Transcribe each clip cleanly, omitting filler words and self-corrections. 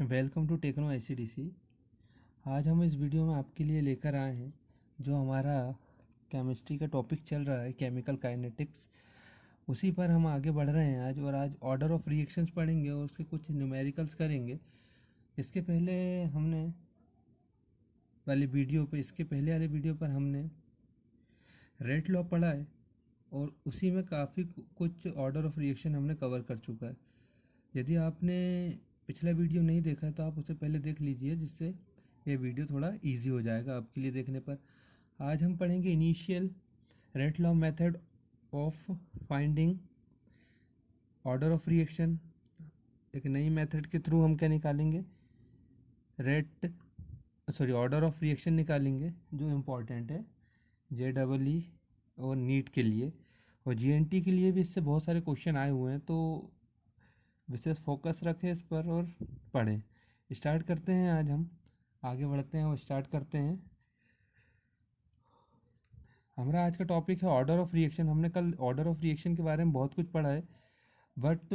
Welcome to techno आईसीडीसी। आज हम इस वीडियो में आपके लिए लेकर आए हैं जो हमारा केमिस्ट्री का टॉपिक चल रहा है, केमिकल काइनेटिक्स। उसी पर हम आगे बढ़ रहे हैं आज ऑर्डर ऑफ रिएक्शंस पढ़ेंगे और उसके कुछ न्यूमेरिकल्स करेंगे। इसके पहले वाले वीडियो पर हमने रेट लॉ पढ़ा है और उसी में काफ़ी कुछ ऑर्डर ऑफ रिएक्शन हमने कवर कर चुका है। यदि आपने पिछला वीडियो नहीं देखा है तो आप उसे पहले देख लीजिए, जिससे ये वीडियो थोड़ा इजी हो जाएगा आपके लिए देखने पर। आज हम पढ़ेंगे initial rate law method of finding order of reaction. एक नई मेथड के थ्रू हम क्या निकालेंगे, ऑर्डर ऑफ रिएक्शन निकालेंगे, जो इम्पोर्टेंट है JEE और नीट के लिए और GNT के लिए भी। इससे बहुत सारे क्वेश्चन आए हुए हैं, तो विशेष फोकस रखें इस पर और पढ़ें। स्टार्ट करते हैं, आज हम आगे बढ़ते हैं और स्टार्ट करते हैं। हमारा आज का टॉपिक है ऑर्डर ऑफ रिएक्शन। हमने कल ऑर्डर ऑफ रिएक्शन के बारे में बहुत कुछ पढ़ा है, बट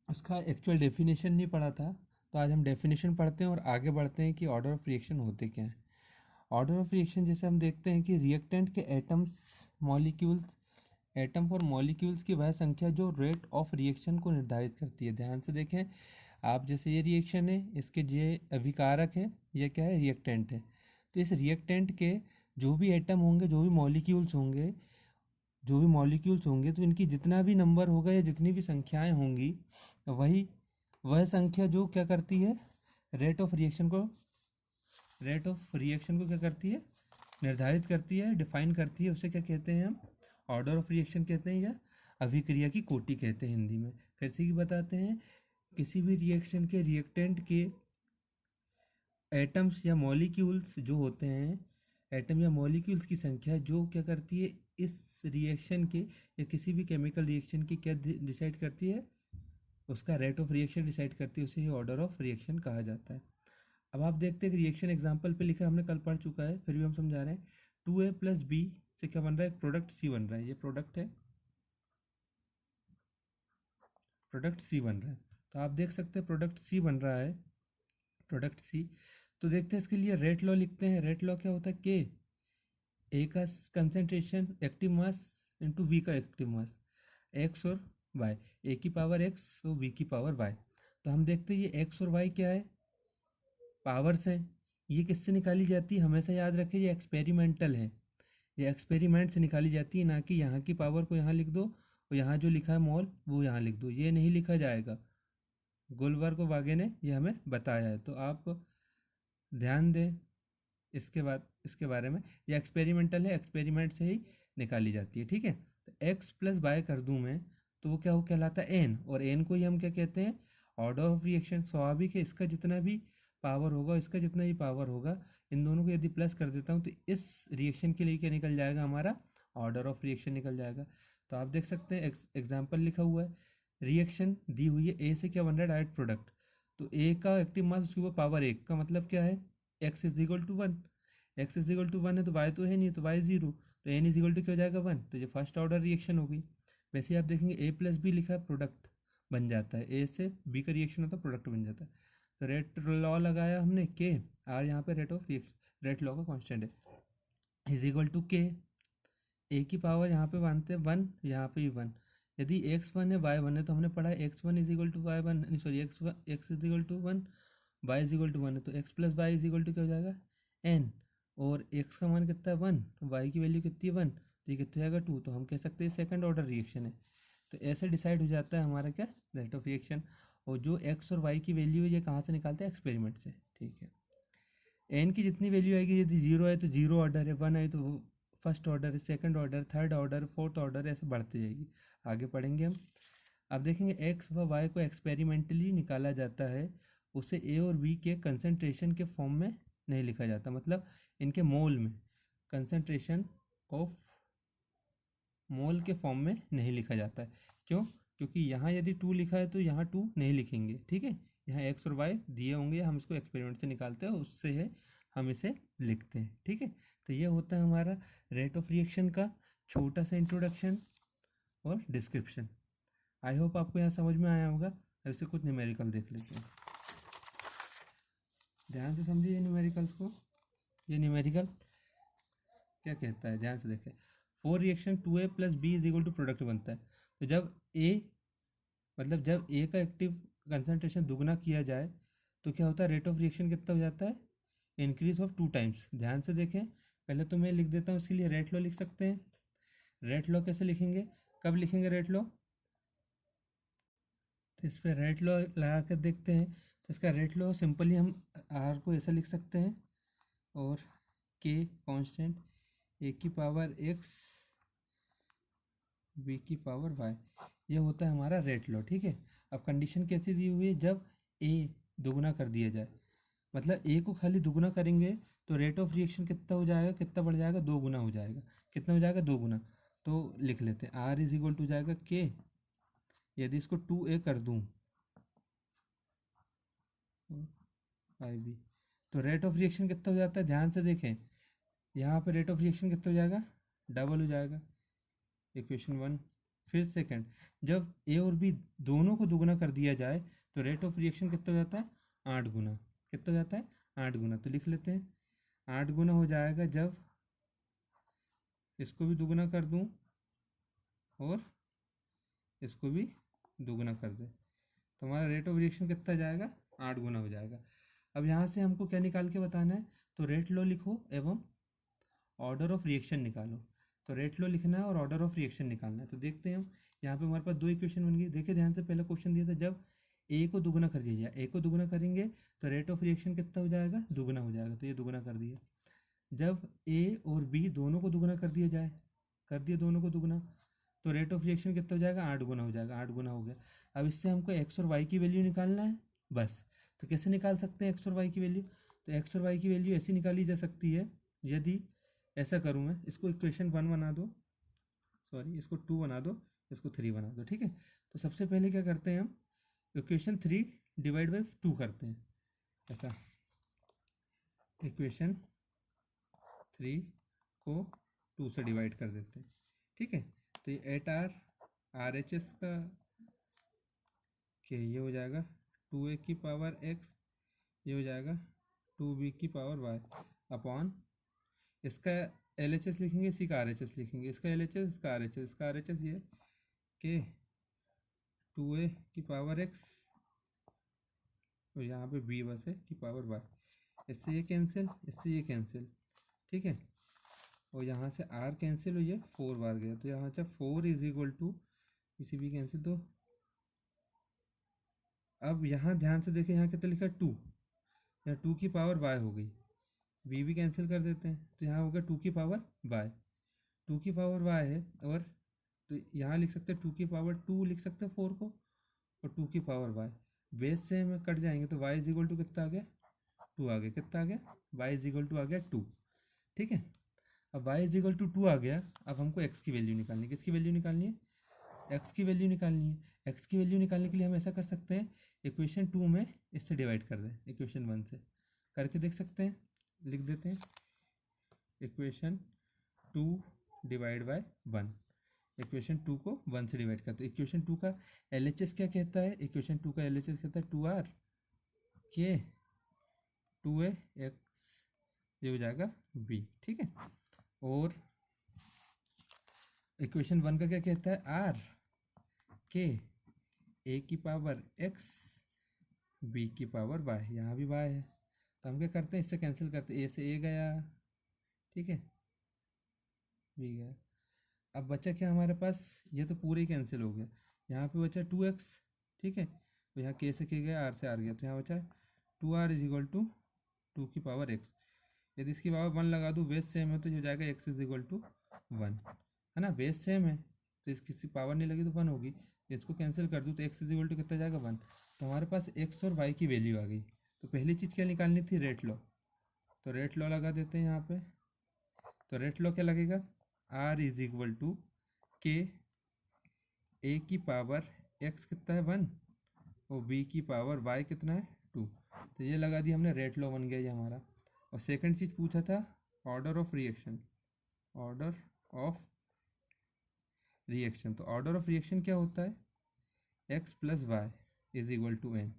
उसका एक्चुअल डेफिनेशन नहीं पढ़ा था। तो आज हम डेफिनेशन पढ़ते हैं और आगे बढ़ते हैं कि ऑर्डर ऑफ रिएक्शन होते क्या हैं। ऑर्डर ऑफ रिएक्शन जैसे हम देखते हैं कि रिएक्टेंट के एटम और मॉलिक्यूल्स की वह संख्या जो रेट ऑफ रिएक्शन को निर्धारित करती है। ध्यान से देखें आप, जैसे ये रिएक्शन है, इसके ये अभिकारक है, ये क्या है, रिएक्टेंट है। तो इस रिएक्टेंट के जो भी एटम होंगे, जो भी मॉलिक्यूल्स होंगे, तो इनकी जितना भी नंबर होगा या जितनी भी संख्याएं होंगी, वह संख्या जो क्या करती है, रेट ऑफ रिएक्शन को क्या करती है, निर्धारित करती है, डिफाइन करती है। उसे क्या कहते हैं हम, ऑर्डर ऑफ रिएक्शन कहते हैं या अभिक्रिया की कोटि कहते हैं हिंदी में। फिर से ही बताते हैं, किसी भी रिएक्शन के रिएक्टेंट के एटम्स या मॉलिक्यूल्स जो होते हैं, एटम या मॉलिक्यूल्स की संख्या जो क्या करती है, इस रिएक्शन के या किसी भी केमिकल रिएक्शन की क्या डिसाइड करती है, उसका रेट ऑफ रिएक्शन डिसाइड करती है। उसे ही ऑर्डर ऑफ रिएक्शन कहा जाता है। अब आप देखते हैं कि रिएक्शन एग्जाम्पल पे लिखा है, हमने कल पढ़ चुका है, फिर भी हम समझा रहे हैं। 2A + B से क्या बन रहा है, एक प्रोडक्ट C बन रहा है। ये प्रोडक्ट C बन रहा है। तो आप देख सकते हैं प्रोडक्ट C बन रहा है, प्रोडक्ट C। तो देखते हैं इसके लिए रेट लॉ लिखते हैं। रेट लॉ क्या होता है, K A का concentration active mass into V का एक्टिव मास, X और Y, A की पावर X और V की पावर Y। तो हम देखते हैं ये X और Y क्या है, पावर्स हैं। ये किससे निकाली जाती है, हमेशा याद रखें, ये एक्सपेरिमेंटल है, ये एक्सपेरिमेंट से निकाली जाती है, ना कि यहाँ की पावर को यहाँ लिख दो और यहाँ जो लिखा है मोल वो यहाँ लिख दो, ये नहीं लिखा जाएगा। गोल्डबर्ग और वागे ने ये हमें बताया है, तो आप ध्यान दें इसके बारे में। ये एक्सपेरिमेंटल है, एक्सपेरिमेंट से ही निकाली जाती है, ठीक है। तो X + Y कर दूँ मैं, तो वो क्या हो कहलाता है, N, और N को ही हम क्या कहते हैं, ऑर्डर ऑफ रिएक्शन। स्वाभाविक है, इसका जितना भी पावर होगा, इसका जितना भी पावर होगा, इन दोनों को यदि प्लस कर देता हूँ तो इस रिएक्शन के लिए क्या निकल जाएगा, हमारा ऑर्डर ऑफ रिएक्शन निकल जाएगा। तो आप देख सकते हैं एग्जाम्पल लिखा हुआ है, रिएक्शन दी हुई है, ए से क्या बन रहा है, डायरेक्ट प्रोडक्ट। तो ए का एक्टिव मास, उसके ऊपर पावर 1 का मतलब क्या है, x = 1। x = 1 है तो y तो है नहीं, तो y 0, तो n = क्या हो जाएगा, 1। तो ये फर्स्ट ऑर्डर रिएक्शन हो गई। वैसे ही आप देखेंगे A + B लिखा है, प्रोडक्ट बन जाता है, A से B का रिएक्शन होता है, प्रोडक्ट बन जाता है। तो रेट लॉ लगाया हमने K, और यहाँ पे रेट लॉ का कांस्टेंट है, = K। A की पावर यहाँ पे मानते हैं 1, यहाँ पे भी 1। यदि x 1 है, y 1 है, तो हमने पढ़ा है x1 = y1, sorry x = 1, y = 1 है, तो x + y = क्या हो जाएगा, n। और x का मान कितना है, 1, तो y की वैल्यू कितनी है, 1, तो ये कितना जाएगा, 2। तो हम कह सकते हैं सेकंड ऑर्डर रिएक्शन है। तो ऐसे डिसाइड हो जाता है हमारा क्या, रेट ऑफ रिएक्शन। और जो x और y की वैल्यू है, ये कहाँ से निकालते हैं, एक्सपेरिमेंट से, ठीक है। n की जितनी वैल्यू आएगी, यदि 0 है तो 0 ऑर्डर है, 1 है तो फर्स्ट ऑर्डर है, second order, third order, fourth order, ऐसे बढ़ती जाएगी। आगे पढ़ेंगे हम। अब देखेंगे x व y को एक्सपेरिमेंटली निकाला जाता है, उसे a और b के कंसंट्रेशन के फॉर्म में नहीं लिखा जाता, मतलब इनके मोल में, कंसंट्रेशन ऑफ मोल के फॉर्म में नहीं लिखा जाता है। क्यों, क्योंकि यहाँ यदि 2 लिखा है तो यहाँ 2 नहीं लिखेंगे, ठीक है। यहाँ x और y दिए होंगे, हम इसको एक्सपेरिमेंट से निकालते हैं, उससे है हम इसे लिखते हैं, ठीक है। तो ये होता है हमारा रेट ऑफ रिएक्शन का छोटा सा इंट्रोडक्शन और डिस्क्रिप्शन। आई होप आपको यहाँ समझ में आया होगा। अब इससे कुछ न्यूमेरिकल देख लेते हैं। ध्यान से समझिए ये न्यूमेरिकल्स को। ये न्यूमेरिकल क्या कहता है, ध्यान से देखें। For reaction 2A plus B is equal to product बनता है। तो जब ए मतलब जब ए का एक्टिव कंसंट्रेशन दुगना किया जाए तो क्या होता है, रेट ऑफ रिएक्शन कितना हो जाता है, इंक्रीज ऑफ 2 टाइम्स। ध्यान से देखें, पहले तो मैं लिख देता हूँ, इसके लिए रेट लॉ लिख सकते हैं। रेट लॉ कैसे लिखेंगे, कब लिखेंगे रेट लॉ, तो इस पर रेट लॉ लगा कर देखते हैं। तो इसका रेट लॉ सिंपली हम आर को ऐसा लिख सकते हैं, और के कांस्टेंट, ए की पावर एक्स बी की पावर वाई, ये होता है हमारा रेट लॉ। ठीक है, अब कंडीशन कैसी दी हुई है, जब ए दुगना कर दिया जाए, मतलब ए को खाली दुगना करेंगे तो रेट ऑफ रिएक्शन कितना हो जाएगा, कितना बढ़ जाएगा, 2 गुना हो जाएगा। कितना हो जाएगा, 2 गुना। तो लिख लेते हैं आर इज इक्वल टू जाएगा के, यदि इसको 2A कर दूँ आई बी, तो रेट ऑफ रिएक्शन कितना हो जाता है, ध्यान से देखें, यहाँ पे रेट ऑफ रिएक्शन कितना हो जाएगा, डबल हो जाएगा। इक्वेशन 1। फिर सेकंड, जब ए और बी दोनों को दुगना कर दिया जाए तो रेट ऑफ रिएक्शन कितना हो जाता है, 8 गुना। कितना हो जाता है, 8 गुना। तो लिख लेते हैं 8 गुना हो जाएगा जब इसको भी दुगना कर दूं और इसको भी दुगना कर दे, तो हमारा रेट ऑफ रिएक्शन कितना जाएगा, 8 गुना हो जाएगा। अब यहाँ से हमको क्या निकाल के बताना है, तो रेट लॉ लिखो एवं ऑर्डर ऑफ रिएक्शन निकालो। तो रेट लॉ लिखना है और ऑर्डर ऑफ रिएक्शन निकालना है। तो देखते हैं हम, यहाँ पे हमारे पास 2 इक्वेशन बन गई। देखिए ध्यान से, पहला क्वेश्चन दिया था जब ए को दुगना कर दिया जाए, ए को दुगना करेंगे तो रेट ऑफ रिएक्शन कितना हो जाएगा, दुगना हो जाएगा। तो ये दुगना कर दिया। जब ए और बी दोनों को दुगना कर दिया जाए, कर दिया दोनों को दुगना, तो रेट ऑफ रिएक्शन कितना हो जाएगा, 8 गुना हो जाएगा। 8 गुना हो गया। अब इससे हमको एक्स और वाई की वैल्यू निकालना है बस। तो कैसे निकाल सकते हैं एक्स और वाई की वैल्यू, तो एक्स और वाई की वैल्यू ऐसी निकाली जा सकती है, यदि ऐसा करूँ मैं, इसको इक्वेशन 1 बना दो, सॉरी इसको 2 बना दो, इसको 3 बना दो। ठीक है, तो सबसे पहले क्या करते हैं हम, इक्वेशन 3 डिवाइड बाई 2 करते हैं, ऐसा। इक्वेशन 3 को 2 से डिवाइड कर देते हैं। ठीक है, तो ये एट आर एच एस का ये हो जाएगा 2A की पावर एक्स, ये हो जाएगा 2B की पावर वाई अपॉन, इसका LHS लिखेंगे, इसी का RHS लिखेंगे, इसका LHS, इसका RHS, इसका RHS ये के 2A की पावर एक्स, और यहाँ पे B बस है की पावर वाई, इससे ये कैंसिल, इससे ये कैंसिल। ठीक है, और यहाँ से R कैंसिल हुई है, 4 बार गया, तो यहाँ से 4 इज इक्वल टू, इसी भी कैंसिल। तो अब यहाँ ध्यान से देखें, यहाँ कितना लिखा है 2, यहाँ 2 की पावर वाई हो गई, बी भी कैंसिल कर देते हैं, तो यहाँ होगा 2 की पावर वाई, 2 की पावर वाई है, और तो यहाँ लिख सकते हैं 2 की पावर 2 लिख सकते हैं 4 को, और 2 की पावर वाई, बेस से हमें कट जाएंगे तो वाई इज इक्वल टू कितना आ गया, 2 आ गया। कितना आ गया, वाई इज इक्वल टू आ गया 2। ठीक है, अब वाई इज इक्वल टू 2 आ गया। अब हमको एक्स की वैल्यू निकालनी है, किसकी वैल्यू निकालनी है, एक्स की वैल्यू निकालनी है। एक्स की वैल्यू निकालने के लिए हम ऐसा कर सकते हैं, इक्वेशन 2 में इससे डिवाइड कर दें, इक्वेशन 1 से करके देख सकते हैं। लिख देते हैं इक्वेशन 2 डिवाइड बाय 1, इक्वेशन 2 को 1 से डिवाइड करते हैं। इक्वेशन 2 का LHS क्या कहता है, इक्वेशन 2 का LHS कहता है 2R के 2A एक्स, ये हो जाएगा B। ठीक है, और इक्वेशन 1 का क्या कहता है, R के A की पावर x B की पावर y, यहाँ भी y है, तो हम क्या करते हैं, इससे कैंसिल करते हैं, A से A गया, ठीक है, B गया। अब बचा क्या हमारे पास, ये तो पूरे ही कैंसिल हो गया, यहाँ पे बचा 2x। ठीक है, तो यहाँ k से k गया, r से r गया, तो यहाँ बचा 2r इज इक्वल टू 2 की पावर x। यदि इसकी पावर 1 लगा दूँ, बेस सेम है तो हो जाएगा x इज इक्वल टू 1, है ना, बेस सेम है तो इसकी पावर नहीं लगी तो 1 होगी। इसको कैंसिल कर दूँ तो x इज इक्वल टू कितना जाएगा, 1। तो हमारे पास x और y की वैल्यू आ गई। तो पहली चीज़ क्या निकालनी थी, रेट लॉ, तो रेट लॉ लगा देते हैं यहाँ पे। तो रेट लॉ क्या लगेगा, r इज इक्वल टू के a की पावर x कितना है 1, और b की पावर y कितना है 2। तो ये लगा दिया हमने, रेट लॉ बन गया ये हमारा। और सेकंड चीज़ पूछा था order of reaction, order of reaction, तो ऑर्डर ऑफ रिएक्शन क्या होता है, x plus y is equal to n।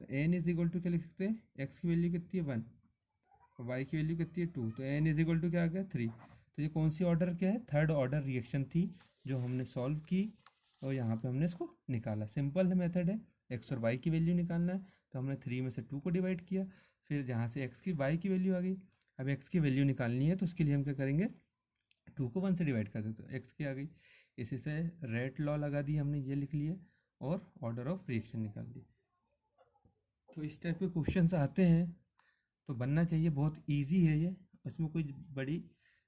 तो एन इज इक्वल टू क्या लिख सकते हैं, एक्स की वैल्यू कितनी है 1 और वाई की वैल्यू कितनी है 2, तो एन इज इक्वल टू क्या आ गया 3। तो ये कौन सी ऑर्डर क्या है, थर्ड ऑर्डर रिएक्शन थी जो हमने सॉल्व की और यहाँ पे हमने इसको निकाला। सिंपल मेथड है, एक्स और वाई की वैल्यू निकालना है, तो हमने 3 में से 2 को डिवाइड किया, फिर जहाँ से एक्स की वाई की वैल्यू आ गई। अब एक्स की वैल्यू निकालनी है तो उसके लिए हम क्या करेंगे, 2 को 1 से डिवाइड कर दें तो एक्स की आ गई। इसी से रेट लॉ लगा दी हमने, ये लिख लिया और ऑर्डर ऑफ रिएक्शन निकाल दी। तो इस टाइप के क्वेश्चंस आते हैं तो बनना चाहिए, बहुत इजी है ये, इसमें कोई बड़ी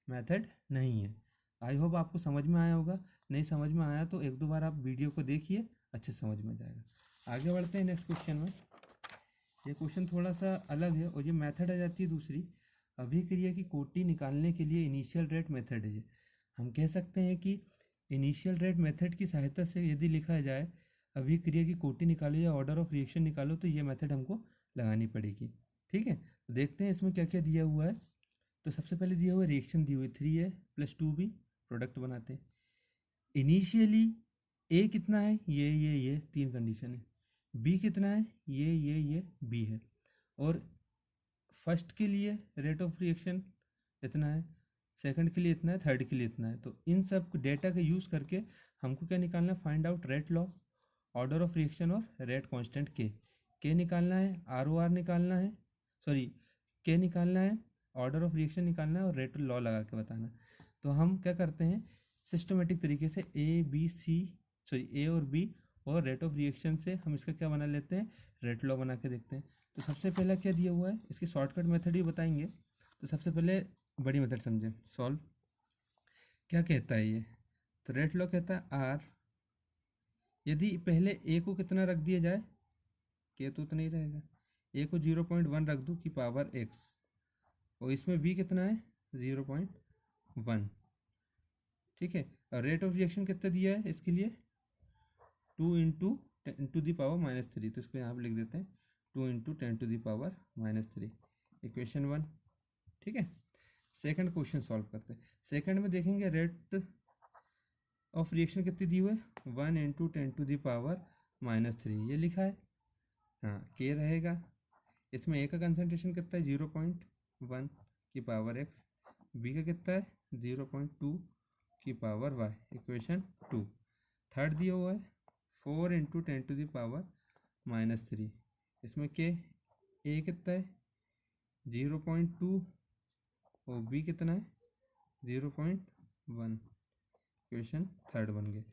मेथड नहीं है। आई होप आपको समझ में आया होगा, नहीं समझ में आया तो एक दो बार आप वीडियो को देखिए, अच्छे समझ में जाएगा। आगे बढ़ते हैं नेक्स्ट क्वेश्चन में। ये क्वेश्चन थोड़ा सा अलग है और ये मेथड आ जाती है दूसरी, अभिक्रिया की कोटि निकालने के लिए इनिशियल रेट मेथड है ये। हम कह सकते हैं कि इनिशियल रेट मेथड की सहायता से यदि लिखा जाए अभिक्रिया की कोटि निकालो या ऑर्डर ऑफ रिएक्शन निकालो तो ये मेथड हमको लगानी पड़ेगी। ठीक है, तो देखते हैं इसमें क्या क्या दिया हुआ है। तो सबसे पहले दिया हुआ रिएक्शन दी हुई 3A + 2B, प्रोडक्ट बनाते हैं। इनिशियली ए कितना है, ये 3 कंडीशन है। बी कितना है, ये बी है। और फर्स्ट के लिए रेट ऑफ रिएक्शन इतना है, सेकंड के लिए इतना है, थर्ड के लिए इतना है। तो इन सब डेटा का यूज़ करके हमको क्या निकालना है, find out rate law, order of reaction और रेट कांस्टेंट के निकालना है, ROR निकालना है, सॉरी के निकालना है, ऑर्डर ऑफ रिएक्शन निकालना है और रेट लॉ लगा के बताना है। तो हम क्या करते हैं सिस्टमेटिक तरीके से ए और बी और रेट ऑफ रिएक्शन से हम इसका क्या बना लेते हैं, रेट लॉ बना के देखते हैं। तो सबसे पहला क्या दिया हुआ है, इसकी शॉर्टकट मेथड ही बताएंगे। तो सबसे पहले बड़ी मेथड समझें, सॉल्व। क्या कहता है ये, तो रेट लॉ कहता है आर, यदि पहले ए को कितना रख दिया जाए, के तो उतना ही रहेगा, ए को 0.1 रख दूँ की पावर एक्स, और इसमें बी कितना है 0.1। ठीक है, और रेट ऑफ रिएक्शन कितना दिया है इसके लिए 2 इंटू 10⁻³ तो इसको यहाँ पर लिख देते हैं 2 इंटू 10⁻³ इक्वेशन 1। ठीक है, सेकंड क्वेश्चन सॉल्व करते हैं। सेकंड में देखेंगे रेट ऑफ रिएक्शन कितनी दी हुई है 1 इंटू 10⁻³ ये लिखा है, हाँ के रहेगा। इसमें ए का कंसनट्रेशन कितना है 0.1 की पावर एक्स, बी का कितना है 0.2 की पावर वाई, इक्वेशन 2। थर्ड दिया हुआ है 4 इंटू 10⁻³ इसमें के ए कितना है 0.2 और बी कितना है 0.1, इक्वेशन थर्ड बन गए।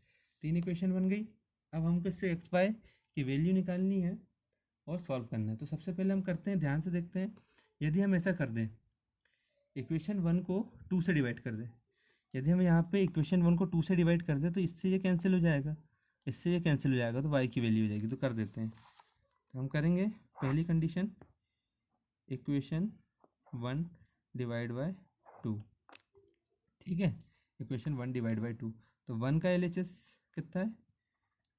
3 इक्वेशन बन गई। अब हमको इससे एक्स वाई की वैल्यू निकालनी है और सॉल्व करना है। तो सबसे पहले हम करते हैं, ध्यान से देखते हैं, यदि हम ऐसा कर दें इक्वेशन 1 को 2 से डिवाइड कर दें, यदि हम यहाँ पे इक्वेशन 1 को 2 से डिवाइड कर दें तो इससे ये कैंसिल हो जाएगा, इससे ये कैंसिल हो जाएगा, तो y की वैल्यू हो जाएगी। तो कर देते हैं, तो हम करेंगे पहली कंडीशन इक्वेशन 1 डिवाइड बाय 2। ठीक है, इक्वेशन 1 डिवाइड बाय 2, तो 1 का LHS कितना है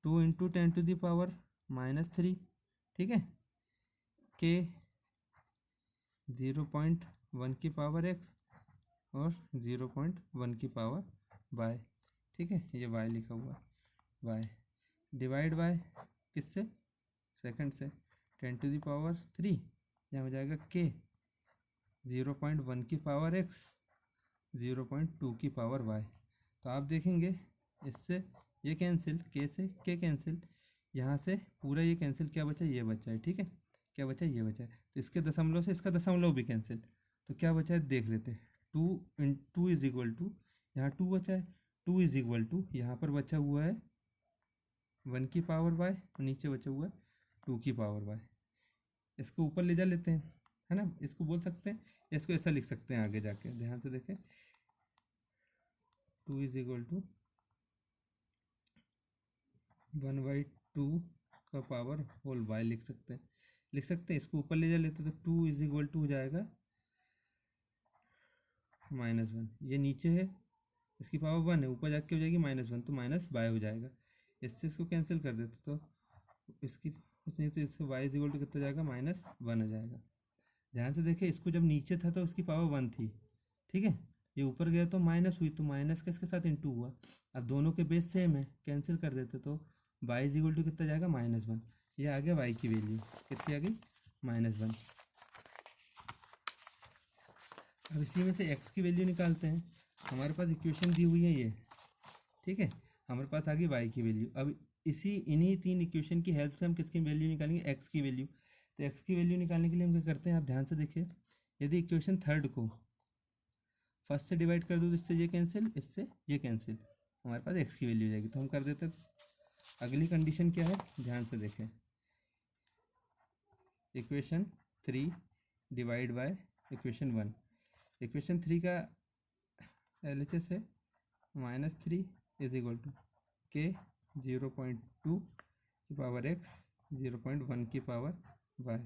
2 इंटू 10⁻³ ठीक है, के 0.1 की पावर एक्स और 0.1 की पावर वाई। ठीक है, ये वाई लिखा हुआ है, वाई डिवाइड बाय किससे, सेकंड से 10⁻³ यहाँ हो जाएगा के 0.1 की पावर एक्स 0.2 की पावर वाई। तो आप देखेंगे इससे ये कैंसिल, के से के कैंसिल, यहाँ से पूरा ये कैंसिल, क्या बचा ये बचा है। ठीक है, क्या बचा ये बचा है, तो इसके दशमलव से इसका दशमलव भी कैंसिल, तो क्या बचा है देख लेते हैं 2 इज इक्वल टू, यहाँ 2 बचा है, 2 इज इक्वल टू यहाँ पर बचा हुआ है 1 की पावर वाई और नीचे बचा हुआ है 2 की पावर वाई। इसको ऊपर ले जा लेते हैं, है ना, इसको बोल सकते हैं, इसको ऐसा लिख सकते हैं आगे जाके, ध्यान से देखें 2 इज इक्वल टू 1/2 का पावर होल वाई लिख सकते हैं, इसको ऊपर ले जा लेते तो 2 इज इक्वल टू हो जाएगा -1, ये नीचे है इसकी पावर 1 है, ऊपर जाके हो जाएगी -1 तो माइनस वाई हो जाएगा। इससे इसको कैंसिल कर देते तो इसकी कुछ नहीं, तो इससे y इज इक्वल टू कितना जाएगा -1 हो जाएगा। ध्यान से देखिए, इसको जब नीचे था तो इसकी पावर 1 थी, ठीक है, ये ऊपर गया तो माइनस हुई, तो माइनस का इसके साथ इंटू हुआ। अब दोनों के बेस सेम है, कैंसिल कर देते तो y इज इक्वल टू कितना जाएगा -1, ये आ गया y की वैल्यू, कितनी आ गई -1। अब इसी में से x की वैल्यू निकालते हैं। हमारे पास इक्वेशन दी हुई है ये, ठीक है, हमारे पास आ गई y की वैल्यू। अब इन्हीं 3 इक्वेशन की हेल्प से हम किसकी वैल्यू निकालेंगे, x की वैल्यू। तो x की वैल्यू निकालने के लिए हम क्या करते हैं, आप ध्यान से देखिए, यदि इक्वेशन थर्ड को फर्स्ट से डिवाइड कर दो तो इससे ये कैंसिल, इससे ये कैंसिल, हमारे पास x की वैल्यू हो जाएगी। तो हम कर देते हैं, अगली कंडीशन क्या है, ध्यान से देखें, equation 3 divide by equation 1। Equation 3 का LHS है -3 इज इक्वल टू k 0.2 की पावर x 0.1 की पावर y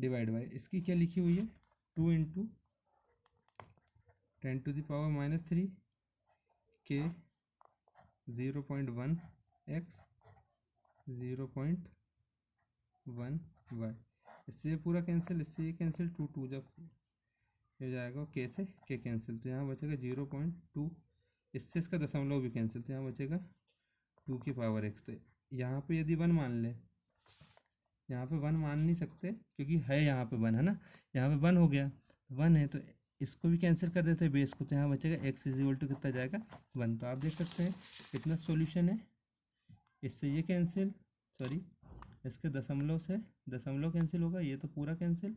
डिवाइड बाय, इसकी क्या लिखी हुई है, 2 into 10 to the power -3 k 0.1 x 0.1 y। इससे ये पूरा कैंसिल, इससे ये कैंसिल, 2 2 जब हो जाएगा k से k कैंसिल, तो यहाँ बचेगा 0.2, इससे इसका दशमलव भी कैंसिल, तो यहाँ बचेगा 2 की पावर x। तो यहाँ पे यदि 1 मान ले, यहाँ पे 1 मान नहीं सकते क्योंकि है यहाँ पे 1 है ना, यहाँ पे 1 हो गया, 1 है तो इसको भी कैंसिल कर देते हैं बेस को, तो यहाँ बचेगा x इज इक्वल टू कितना जाएगा 1। तो आप देख सकते हैं कितना सॉल्यूशन है, इससे ये कैंसिल, सॉरी इसके दशमलव से दशमलव कैंसिल होगा, ये तो पूरा कैंसिल,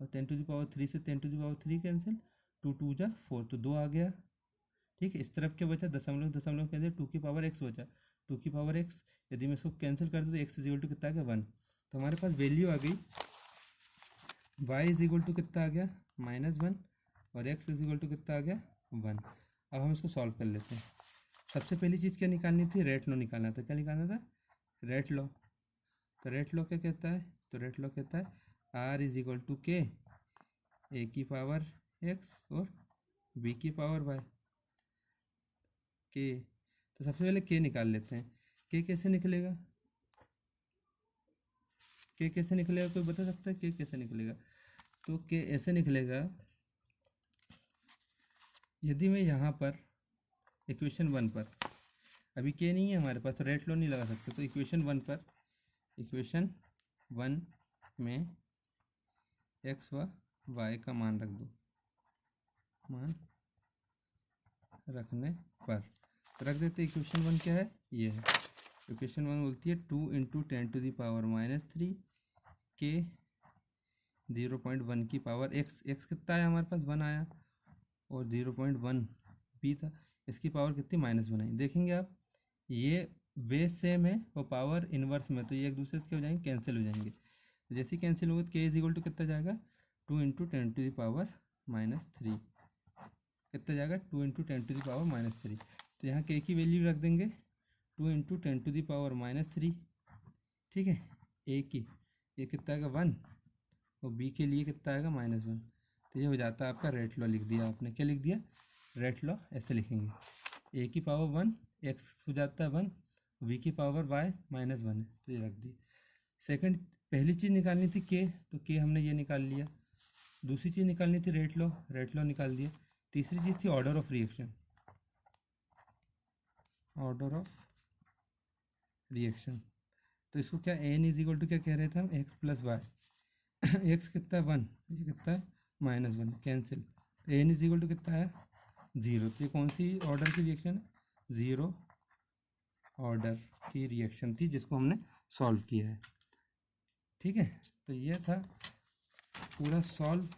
और 10 टू द पावर 3 से 10 टू द पावर 3 कैंसिल, 2 2 जा 4, तो 2 आ गया, ठीक है। इस तरफ क्या बचा, दशमलव दशमलव कैंसिल, 2 की पावर x बचा, 2 की पावर x, यदि मैं इसको कैंसिल कर दूँ तो x इज इक्वल टू कितना आ गया 1। तो हमारे पास वैल्यू आ गई y इज इक्वल टू कितना आ गया -1 और x इज इक्वल टू कितना आ गया 1। अब हम इसको सॉल्व कर लेते हैं। सबसे पहली चीज़ क्या निकालनी थी, रेट लो निकालना था। क्या निकालना था, रेट लो। तो रेट लो क्या कहता है, तो रेट लो कहता है r is equal to k a की पावर x और b की पावर y k। तो सबसे पहले k निकाल लेते हैं। k कैसे निकलेगा, k कैसे निकलेगा, कोई बता सकता है k कैसे निकलेगा। तो k ऐसे निकलेगा, यदि मैं यहाँ पर इक्वेशन 1 पर, अभी k नहीं है हमारे पास तो रेट लो नहीं लगा सकते, तो इक्वेशन 1 पर, इक्वेशन 1 में x व y का मान रख दो, मान रखने पर रख देते। इक्वेशन 1 क्या है, ये है इक्वेशन 1, बोलती है 2 इंटू 10 टू द पावर -3 के 0.1 की पावर x। x कितना आया हमारे पास, 1 आया, और 0.1 b था, इसकी पावर कितनी -1 आई। देखेंगे आप, ये बेस सेम है और पावर इन्वर्स में, तो ये एक दूसरे से क्या हो जाएंगे, कैंसिल हो जाएंगे। जैसे ही कैंसिल होगा तो k इज इक्वल टू कितना जाएगा, 2 इंटू 10 टू द पावर -3, कितना जाएगा 2 इंटू 10 टू द पावर -3। तो यहाँ k की वैल्यू रख देंगे 2 इंटू 10 टू द पावर -3, ठीक है। a की ये कितना आएगा 1 और b के लिए कितना आएगा -1। तो ये हो जाता है आपका रेट लॉ। लिख दिया आपने, क्या लिख दिया, रेट लॉ। ऐसे लिखेंगे a की पावर 1, x हो जाता है 1, b की पावर y -1 है, तो ये रख दिया। सेकंड, पहली चीज़ निकालनी थी k, तो k हमने ये निकाल लिया। दूसरी चीज़ निकालनी थी रेट लॉ निकाल दिया। तीसरी चीज़ थी order of reaction, order of reaction. तो इसको क्या n इज इक्वल टू क्या कह रहे थे हम, x प्लस वाई। x कितना है 1, ये कितना है -1, कैंसिल। तो n इज इक्वल टू कितना है 0। तो ये कौन सी ऑर्डर की रिएक्शन है, 0 ऑर्डर की रिएक्शन थी जिसको हमने सॉल्व किया है, ठीक है। तो ये था पूरा सॉल्व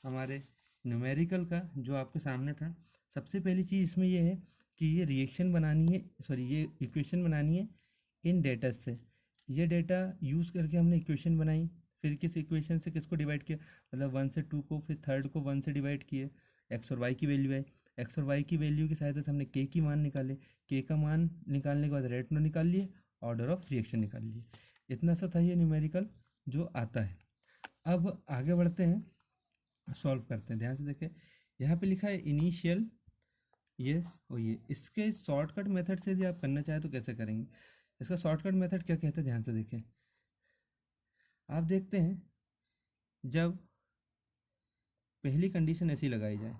हमारे न्यूमेरिकल का जो आपके सामने था। सबसे पहली चीज़ इसमें ये है कि ये रिएक्शन बनानी है, सॉरी ये इक्वेशन बनानी है इन डेटा से। ये डेटा यूज़ करके हमने इक्वेशन बनाई, फिर किस इक्वेशन से किसको डिवाइड किया, मतलब 1 से 2 को, फिर थर्ड को 1 से डिवाइड किए, एक्स और वाई की वैल्यू है, एक्स और वाई की वैल्यू की सहायता से हमने के की मान निकाले, के का मान निकालने के बाद रेट लो निकाल लिए, ऑर्डर ऑफ रिएक्शन निकाल लिए। इतना सा था ये न्यूमेरिकल जो आता है। अब आगे बढ़ते हैं, सॉल्व करते हैं। ध्यान से देखें, यहाँ पे लिखा है इनिशियल ये और ये, इसके शॉर्टकट मेथड से यदि आप करना चाहें तो कैसे करेंगे। इसका शॉर्टकट मेथड क्या कहते हैं, ध्यान से देखें। आप देखते हैं जब पहली कंडीशन ऐसी लगाई जाए,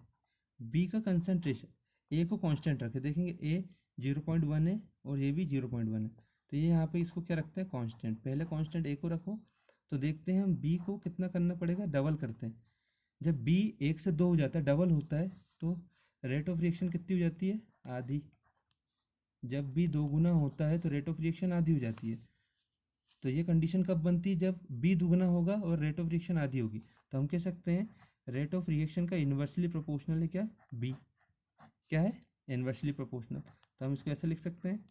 बी का कंसंट्रेशन, ए को कांस्टेंट रखे, देखेंगे ए 0.1 है और ए भी 0.1 है, तो ये यहाँ पे इसको क्या रखते हैं कांस्टेंट, पहले कांस्टेंट ए को रखो। तो देखते हैं हम बी को कितना करना पड़ेगा, डबल करते हैं। जब बी 1 से 2 हो जाता है, डबल होता है, तो रेट ऑफ रिएक्शन कितनी हो जाती है, आधी। जब बी 2 गुना होता है तो रेट ऑफ रिएक्शन आधी हो जाती है। तो ये कंडीशन कब बनती है, जब बी दुगना होगा और रेट ऑफ रिएक्शन आधी होगी। तो हम कह सकते हैं रेट ऑफ रिएक्शन का इन्वर्सली प्रोपोर्शनल है क्या, बी। क्या है, इन्वर्सली प्रोपोर्शनल। तो हम इसको ऐसे लिख सकते हैं,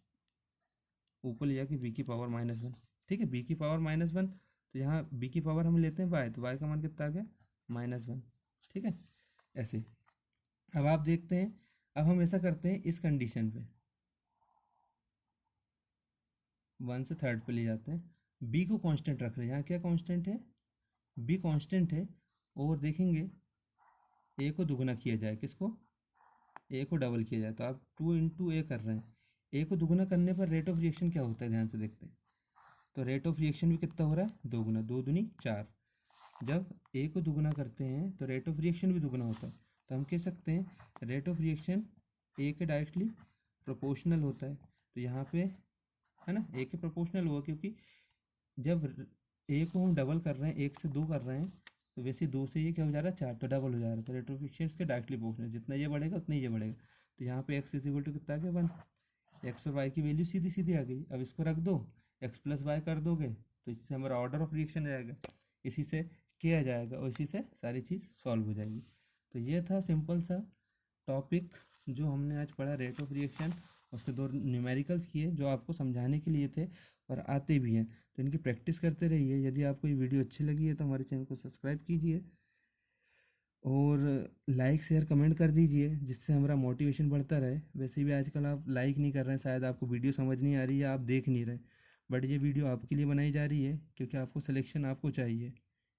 ऊपर लिया कि बी की पावर -1। ठीक है, बी की पावर -1। तो यहाँ बी की पावर हम लेते हैं वाई, तो वाई का मान कितना आ गया, -1। ठीक है, ऐसे। अब आप देखते हैं, अब हम ऐसा करते हैं इस कंडीशन पे 1 से 3rd पे ले जाते हैं। बी को कांस्टेंट रख रहे हैं, यहाँ क्या कांस्टेंट है, बी कांस्टेंट है। और देखेंगे ए को दुगना किया जाए, किसको, ए को डबल किया जाए। तो आप 2 इंटू ए कर रहे हैं, ए को दुगना करने पर रेट ऑफ रिएक्शन क्या होता है, ध्यान से देखते हैं। तो रेट ऑफ रिएक्शन भी कितना हो रहा है, 2 गुना, 2 दूनी 4। जब ए को दुगना करते हैं तो रेट ऑफ रिएक्शन भी दुगना होता है। तो हम कह सकते हैं रेट ऑफ रिएक्शन ए के डायरेक्टली प्रोपोर्शनल होता है। तो यहाँ पे है ना, ए के प्रोपोर्शनल हुआ, क्योंकि जब ए को हम डबल कर रहे हैं, 1 से 2 कर रहे हैं, तो वैसे 2 से ये क्या हो जा रहा है, 4, तो डबल हो जा रहा है। तो रेट ऑफ रिएक्शन इसके डायरेक्टली प्रोपोर्शनल, जितना ये बढ़ेगा उतना ही ये बढ़ेगा। तो यहाँ पे एक्स इज इक्वल टू कितना आ गया, 1। एक्स और वाई की वैल्यू सीधी सीधी आ गई। अब इसको रख दो, एक्स प्लस वाई कर दोगे तो इससे हमारा ऑर्डर ऑफ रिएक्शन आएगा, इसी से किया जाएगा और इसी से सारी चीज़ सॉल्व हो जाएगी। तो ये था सिंपल सा टॉपिक जो हमने आज पढ़ा, रेट ऑफ रिएक्शन। उसके 2 न्यूमेरिकल्स किए जो आपको समझाने के लिए थे और आते भी हैं, तो इनकी प्रैक्टिस करते रहिए। यदि आपको ये वीडियो अच्छी लगी है तो हमारे चैनल को सब्सक्राइब कीजिए और लाइक शेयर कमेंट कर दीजिए, जिससे हमारा मोटिवेशन बढ़ता रहे। वैसे भी आजकल आप लाइक नहीं कर रहे हैं, शायद आपको वीडियो समझ नहीं आ रही है, आप देख नहीं रहे। बट ये वीडियो आपके लिए बनाई जा रही है क्योंकि आपको सिलेक्शन आपको चाहिए।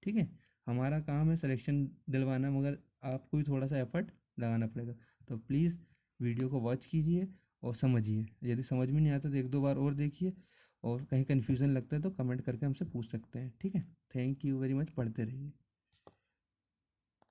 ठीक है, हमारा काम है सिलेक्शन दिलवाना, मगर आपको भी थोड़ा सा एफर्ट लगाना पड़ेगा। तो प्लीज़ वीडियो को वॉच कीजिए और समझिए। यदि समझ में नहीं आता तो 1-2 बार और देखिए, और कहीं कन्फ्यूज़न लगता है तो कमेंट करके हमसे पूछ सकते हैं। ठीक है, थैंक यू वेरी मच, पढ़ते रहिए।